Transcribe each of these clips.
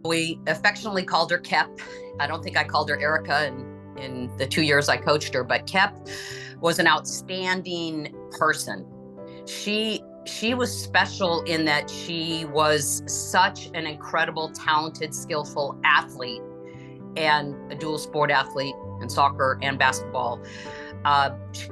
We affectionately called her Kep. I don't think I called her Erica in the 2 years I coached her, but Kep was an outstanding person. She was special in that she was such an incredible, talented, skillful athlete and a dual sport athlete in soccer and basketball.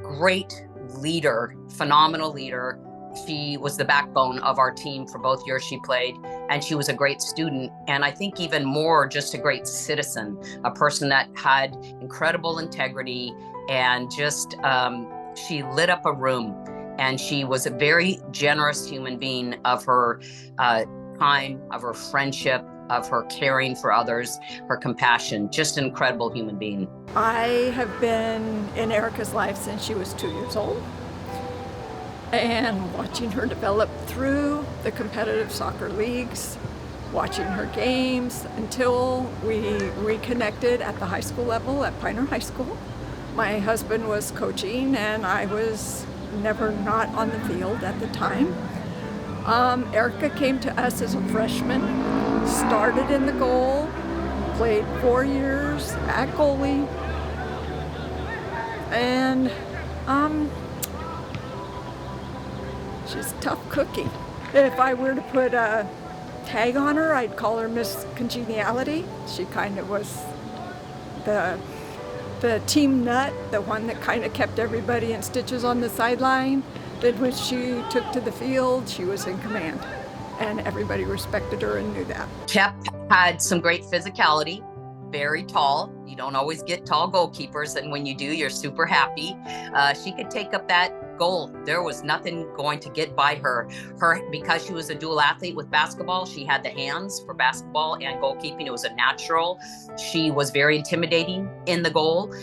Great leader, phenomenal leader. She was the backbone of our team for both years she played, and she was a great student. And I think even more, just a great citizen, a person that had incredible integrity and just, she lit up a room. And she was a very generous human being of her time, of her friendship, of her caring for others, her compassion, just an incredible human being. I have been in Erica's life since she was 2 years old, and watching her develop through the competitive soccer leagues, watching her games until we reconnected at the high school level at Pioneer High School. My husband was coaching and I was never not on the field at the time. Erica came to us as a freshman, started in the goal, played 4 years at goalie, and she's a tough cookie. If I were to put a tag on her, I'd call her Miss Congeniality. She kind of was the team nut, the one that kind of kept everybody in stitches on the sideline. Then when she took to the field, she was in command, and everybody respected her and knew that. Kep had some great physicality, very tall. You don't always get tall goalkeepers, and when you do, you're super happy. She could take up that goal. There was nothing going to get by her. Because she was a dual athlete with basketball, she had the hands for basketball and goalkeeping. It was a natural. She was very intimidating in the goal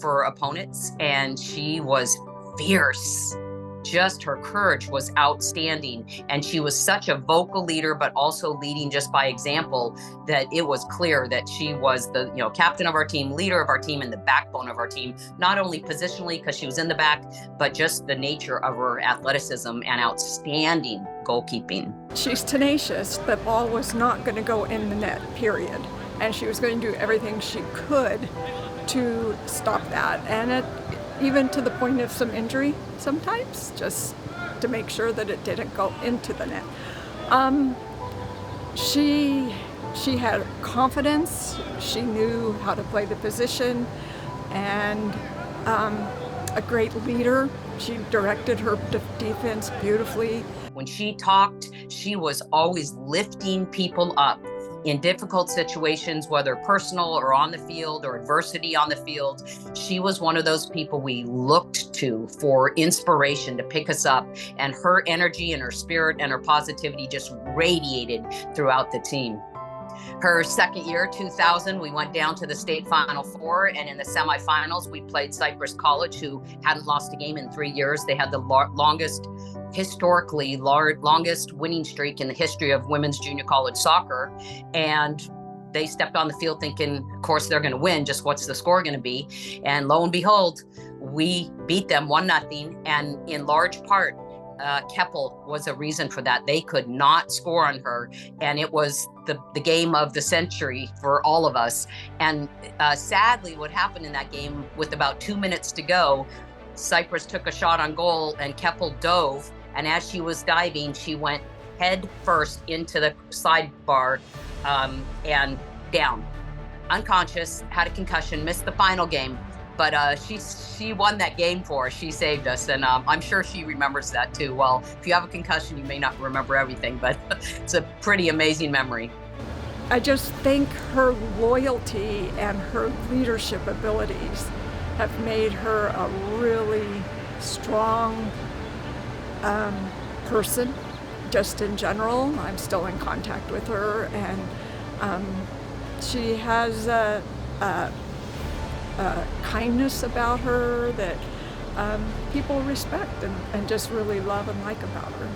for opponents, and she was fierce. Just her courage was outstanding, and she was such a vocal leader, but also leading just by example, that it was clear that she was the captain of our team, leader of our team, and the backbone of our team, not only positionally because she was in the back, but just the nature of her athleticism and outstanding goalkeeping. She's tenacious. The ball was not going to go in the net, period, and she was going to do everything she could to stop that, and even to the point of some injury sometimes, just to make sure that it didn't go into the net. She had confidence, she knew how to play the position, and a great leader. She directed her defense beautifully. When she talked, she was always lifting people up in difficult situations, whether personal or on the field or adversity on the field. She was one of those people we looked to for inspiration to pick us up, and her energy and her spirit and her positivity just radiated throughout the team. Her second year, 2000, we went down to the state Final Four, and in the semifinals, we played Cypress College, who hadn't lost a game in 3 years. They had the historically longest winning streak in the history of women's junior college soccer. And they stepped on the field thinking, of course, they're going to win. Just what's the score going to be? And lo and behold, we beat them 1-0. And in large part, Keppel was a reason for that. They could not score on her, and it was the game of the century for all of us. And sadly, what happened in that game, with about 2 minutes to go, Cypress took a shot on goal and Keppel dove, and as she was diving, she went head first into the sidebar and down. Unconscious, had a concussion, missed the final game. But she won that game for us. She saved us, and I'm sure she remembers that too. Well, if you have a concussion, you may not remember everything, but it's a pretty amazing memory. I just think her loyalty and her leadership abilities have made her a really strong person, just in general. I'm still in contact with her, and she has a kindness about her that people respect and just really love and like about her.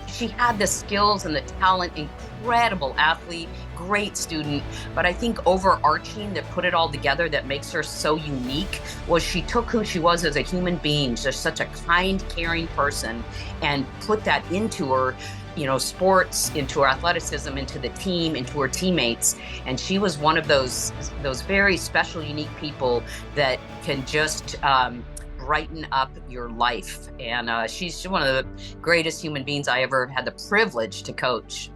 She had the skills and the talent, incredible athlete, great student. But I think overarching that put it all together that makes her so unique was she took who she was as a human being, just such a kind, caring person, and put that into her, sports, into her athleticism, into the team, into her teammates. And she was one of those very special, unique people that can just brighten up your life. And she's one of the greatest human beings I ever had the privilege to coach.